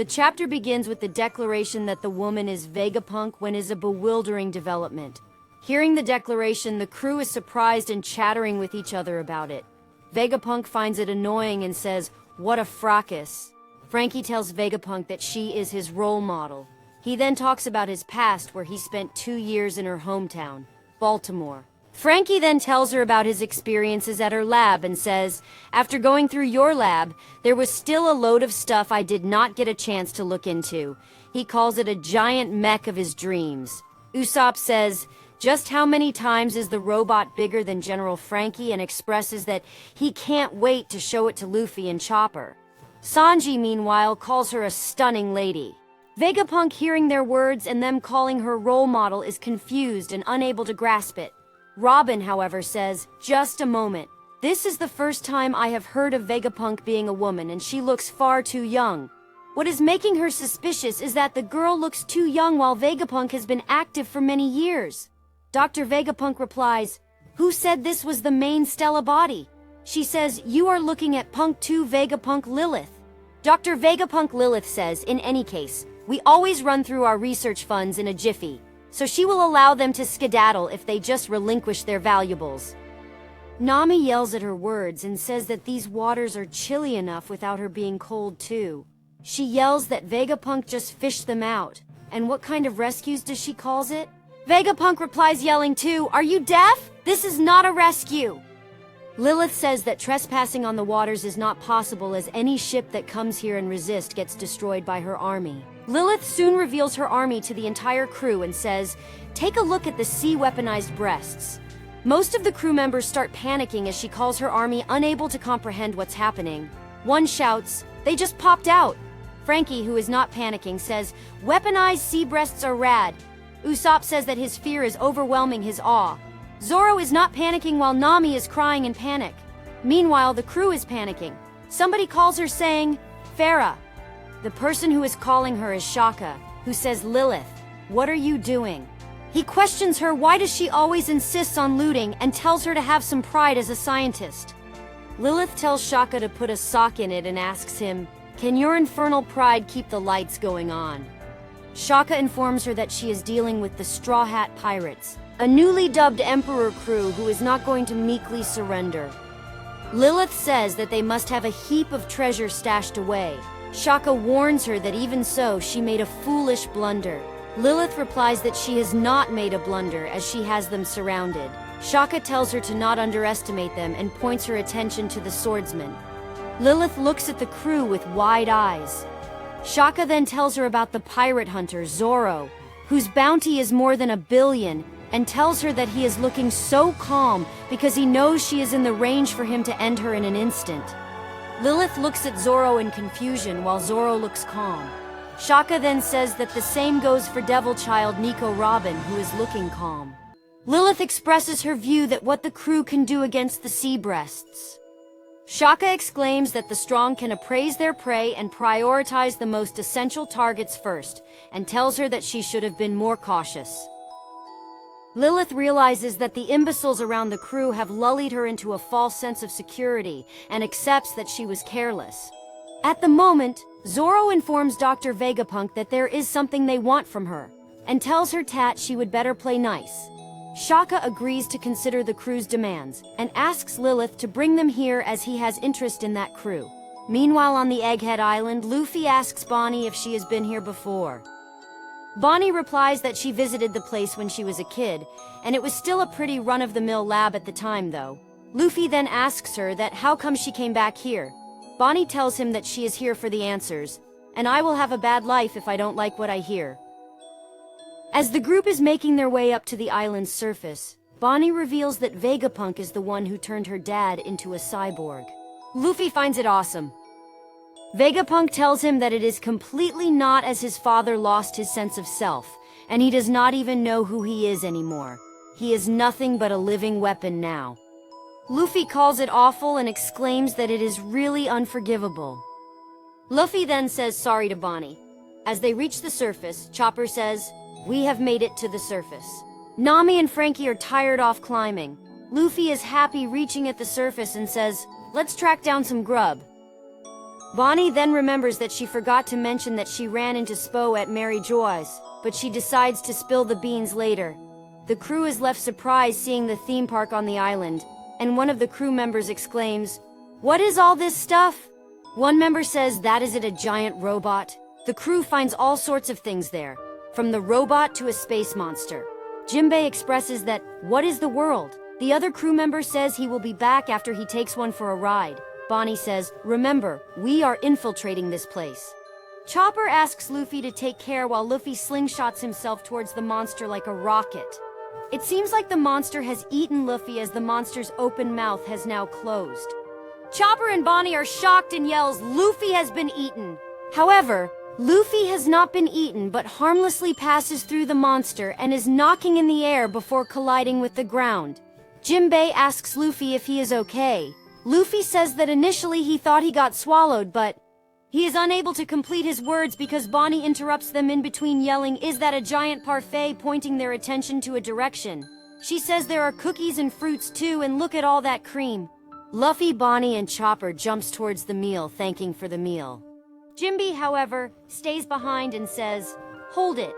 The chapter begins with the declaration that the woman is Vegapunk when is a bewildering development. Hearing the declaration, the crew is surprised and chattering with each other about it. Vegapunk finds it annoying and says, "What a fracas." Frankie tells Vegapunk that she is his role model. He then talks about his past where he spent 2 years in her hometown, Baltimore. Frankie then tells her about his experiences at her lab and says, "After going through your lab, there was still a load of stuff I did not get a chance to look into." He calls it a giant mech of his dreams. Usopp says, "Just how many times is the robot bigger than General Frankie?" and expresses that he can't wait to show it to Luffy and Chopper. Sanji, meanwhile, calls her a stunning lady. Vegapunk, hearing their words and them calling her role model, is confused and unable to grasp it. Robin, however, says, "Just a moment. This is the first time I have heard of Vegapunk being a woman, and she looks far too young. What is making her suspicious is that the girl looks too young while Vegapunk has been active for many years." Dr. Vegapunk replies, "Who said this was the main Stella body?" She says, "You are looking at Punk 2 Vegapunk Lilith." Dr. Vegapunk Lilith says, "In any case, we always run through our research funds in a jiffy, so she will allow them to skedaddle if they just relinquish their valuables." Nami yells at her words and says that these waters are chilly enough without her being cold too. She yells that Vegapunk just fished them out, and what kind of rescues does she calls it? Vegapunk replies yelling too, "Are you deaf? This is not a rescue!" Lilith says that trespassing on the waters is not possible as any ship that comes here and resists gets destroyed by her army. Lilith soon reveals her army to the entire crew and says, "Take a look at the sea-weaponized breasts." Most of the crew members start panicking as she calls her army unable to comprehend what's happening. One shouts, "They just popped out!" Frankie, who is not panicking, says, "Weaponized sea breasts are rad." Usopp says that his fear is overwhelming his awe. Zoro is not panicking while Nami is crying in panic. Meanwhile, the crew is panicking. Somebody calls her saying, "Farah." The person who is calling her is Shaka, who says, "Lilith, what are you doing?" He questions her why does she always insists on looting and tells her to have some pride as a scientist. Lilith tells Shaka to put a sock in it and asks him, "Can your infernal pride keep the lights going on?" Shaka informs her that she is dealing with the Straw Hat Pirates, a newly dubbed Emperor crew who is not going to meekly surrender. Lilith says that they must have a heap of treasure stashed away. Shaka warns her that even so, she made a foolish blunder. Lilith replies that she has not made a blunder as she has them surrounded. Shaka tells her to not underestimate them and points her attention to the swordsman. Lilith looks at the crew with wide eyes. Shaka then tells her about the pirate hunter, Zoro, whose bounty is more than 1 billion, and tells her that he is looking so calm because he knows she is in the range for him to end her in an instant. Lilith looks at Zoro in confusion while Zoro looks calm. Shaka then says that the same goes for Devil Child Nico Robin, who is looking calm. Lilith expresses her view that what the crew can do against the sea breasts. Shaka exclaims that the strong can appraise their prey and prioritize the most essential targets first, and tells her that she should have been more cautious. Lilith realizes that the imbeciles around the crew have lulled her into a false sense of security and accepts that she was careless. At the moment, Zoro informs Dr. Vegapunk that there is something they want from her, and tells her Tat she would better play nice. Shaka agrees to consider the crew's demands, and asks Lilith to bring them here as he has interest in that crew. Meanwhile, on the Egghead Island, Luffy asks Bonnie if she has been here before. Bonnie replies that she visited the place when she was a kid, and it was still a pretty run-of-the-mill lab at the time though. Luffy then asks her that how come she came back here. Bonnie tells him that she is here for the answers, and I will have a bad life if I don't like what I hear. As the group is making their way up to the island's surface, Bonnie reveals that Vegapunk is the one who turned her dad into a cyborg. Luffy finds it awesome. Vegapunk tells him that it is completely not as his father lost his sense of self, and he does not even know who he is anymore. He is nothing but a living weapon now. Luffy calls it awful and exclaims that it is really unforgivable. Luffy then says sorry to Bonnie. As they reach the surface, Chopper says, "We have made it to the surface." Nami and Frankie are tired off climbing. Luffy is happy reaching at the surface and says, "Let's track down some grub." Bonnie then remembers that she forgot to mention that she ran into Spo at Mary Joy's, but she decides to spill the beans later. The crew is left surprised seeing the theme park on the island, and one of the crew members exclaims, "What is all this stuff?" One member says, "That is it, a giant robot?" The crew finds all sorts of things there, from the robot to a space monster. Jinbei expresses that, "What is the world?" The other crew member says he will be back after he takes one for a ride. Bonnie says, "Remember, we are infiltrating this place." Chopper asks Luffy to take care while Luffy slingshots himself towards the monster like a rocket. It seems like the monster has eaten Luffy as the monster's open mouth has now closed. Chopper and Bonnie are shocked and yells, "Luffy has been eaten!" However, Luffy has not been eaten but harmlessly passes through the monster and is knocking in the air before colliding with the ground. Jinbei asks Luffy if he is okay. Luffy says that initially he thought he got swallowed, but he is unable to complete his words because Bonnie interrupts them in between yelling, "Is that a giant parfait?" pointing their attention to a direction. She says there are cookies and fruits too, and look at all that cream. Luffy, Bonnie, and Chopper jumps towards the meal, thanking for the meal. Jinbei, however, stays behind and says, "Hold it.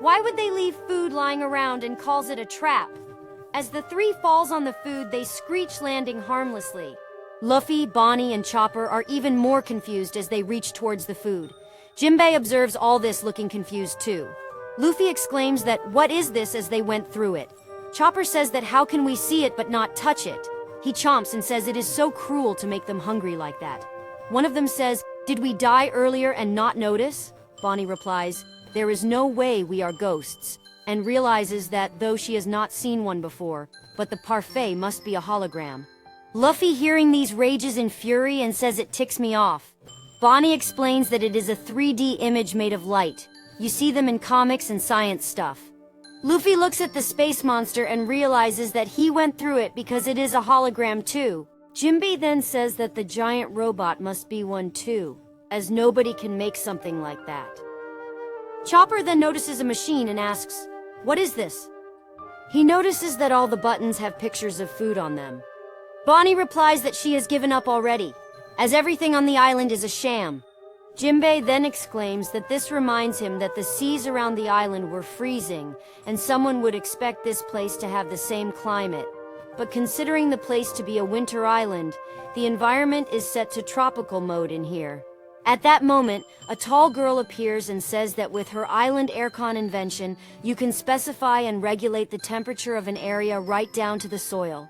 Why would they leave food lying around and calls it a trap?" As the three falls on the food, they screech, landing harmlessly. Luffy, Bonnie, and Chopper are even more confused as they reach towards the food. Jinbei observes all this, looking confused too. Luffy exclaims that, "What is this?" as they went through it. Chopper says that how can we see it but not touch it? He chomps and says it is so cruel to make them hungry like that. One of them says, "Did we die earlier and not notice?" Bonnie replies, "There is no way we are ghosts," and realizes that though she has not seen one before, but the parfait must be a hologram. Luffy, hearing these, rages in fury and says it ticks me off. Bonnie explains that it is a 3D image made of light. You see them in comics and science stuff. Luffy looks at the space monster and realizes that he went through it because it is a hologram too. Jinbei then says that the giant robot must be one too, as nobody can make something like that. Chopper then notices a machine and asks, "What is this?" He notices that all the buttons have pictures of food on them. Bonnie replies that she has given up already, as everything on the island is a sham. Jinbei then exclaims that this reminds him that the seas around the island were freezing, and someone would expect this place to have the same climate. But considering the place to be a winter island, the environment is set to tropical mode in here. At that moment, a tall girl appears and says that with her island aircon invention, you can specify and regulate the temperature of an area right down to the soil.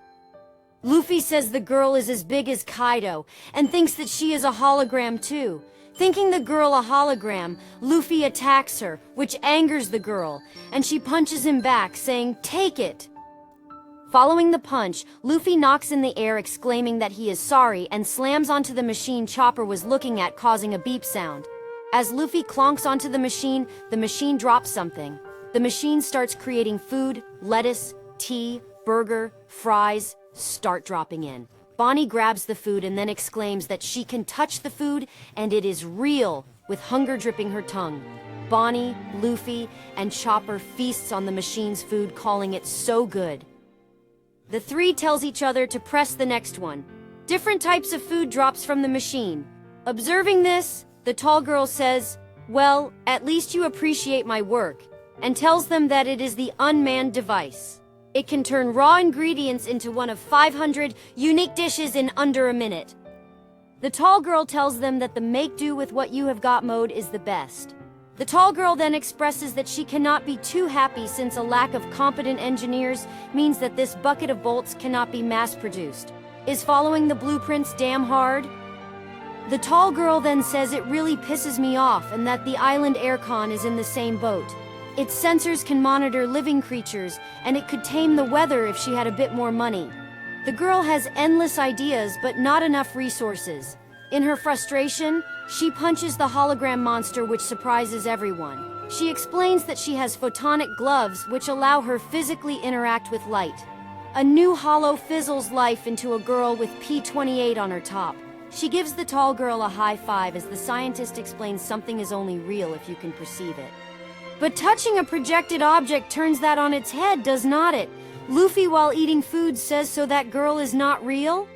Luffy says the girl is as big as Kaido, and thinks that she is a hologram too. Thinking the girl a hologram, Luffy attacks her, which angers the girl, and she punches him back, saying, "Take it!" Following the punch, Luffy knocks in the air, exclaiming that he is sorry, and slams onto the machine Chopper was looking at, causing a beep sound. As Luffy clonks onto the machine drops something. The machine starts creating food, lettuce, tea, burger, fries, start dropping in. Bonnie grabs the food and then exclaims that she can touch the food and it is real, with hunger dripping her tongue. Bonnie, Luffy, and Chopper feasts on the machine's food, calling it so good. The three tells each other to press the next one. Different types of food drops from the machine. Observing this, the tall girl says, "Well, at least you appreciate my work," and tells them that it is the unmanned device. It can turn raw ingredients into one of 500 unique dishes in under a minute. The tall girl tells them that the make do with what you have got mode is the best. The tall girl then expresses that she cannot be too happy since a lack of competent engineers means that this bucket of bolts cannot be mass-produced. Is following the blueprints damn hard? The tall girl then says it really pisses me off and that the island aircon is in the same boat. Its sensors can monitor living creatures, and it could tame the weather if she had a bit more money. The girl has endless ideas but not enough resources. In her frustration, she punches the hologram monster, which surprises everyone. She explains that she has photonic gloves which allow her physically interact with light. A new hollow fizzles life into a girl with P28 on her top. She gives the tall girl a high five as the scientist explains something is only real if you can perceive it. But touching a projected object turns that on its head, does not it? Luffy, while eating food, says so that girl is not real?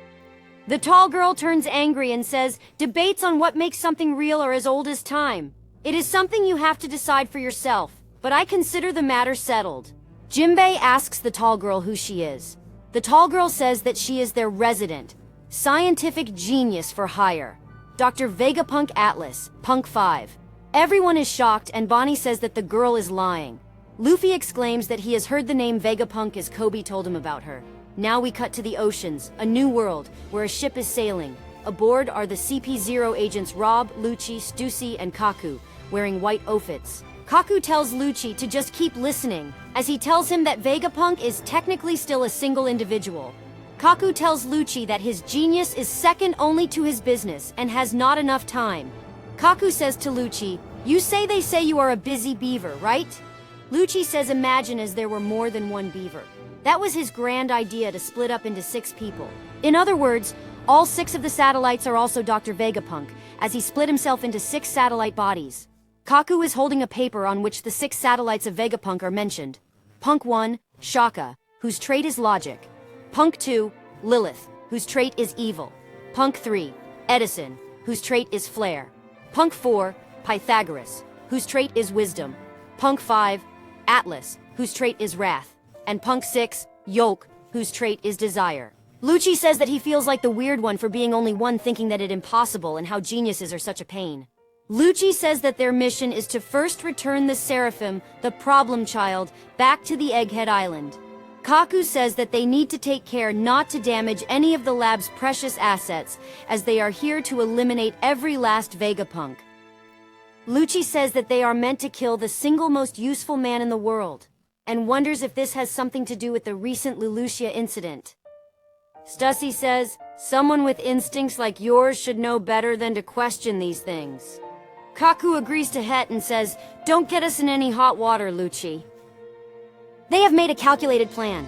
The tall girl turns angry and says, debates on what makes something real are as old as time. It is something you have to decide for yourself, but I consider the matter settled. Jinbei asks the tall girl who she is. The tall girl says that she is their resident, scientific genius for hire, Dr. Vegapunk Atlas, Punk 5. Everyone is shocked and Bonnie says that the girl is lying. Luffy exclaims that he has heard the name Vegapunk as Kobe told him about her. Now we cut to the oceans, a new world, where a ship is sailing. Aboard are the CP0 agents Rob, Lucci, Stussy, and Kaku, wearing white outfits. Kaku tells Lucci to just keep listening, as he tells him that Vegapunk is technically still a single individual. Kaku tells Lucci that his genius is second only to his business and has not enough time. Kaku says to Lucci, "You say they say you are a busy beaver, right?" Lucci says imagine as there were more than one beaver. That was his grand idea to split up into 6 people. In other words, all 6 of the satellites are also Dr. Vegapunk, as he split himself into 6 satellite bodies. Kaku is holding a paper on which the 6 satellites of Vegapunk are mentioned. Punk 1, Shaka, whose trait is logic. Punk 2, Lilith, whose trait is evil. Punk 3, Edison, whose trait is flair. Punk 4, Pythagoras, whose trait is wisdom. Punk 5, Atlas, whose trait is wrath. And Punk 6, Yolk, whose trait is desire. Lucci says that he feels like the weird one for being only one, thinking that it's impossible and how geniuses are such a pain. Lucci says that their mission is to first return the Seraphim, the problem child, back to the Egghead Island. Kaku says that they need to take care not to damage any of the lab's precious assets, as they are here to eliminate every last Vegapunk. Lucci says that they are meant to kill the single most useful man in the world, and wonders if this has something to do with the recent Lelouchia incident. Stussy says, someone with instincts like yours should know better than to question these things. Kaku agrees to Het and says, don't get us in any hot water, Lucci. They have made a calculated plan.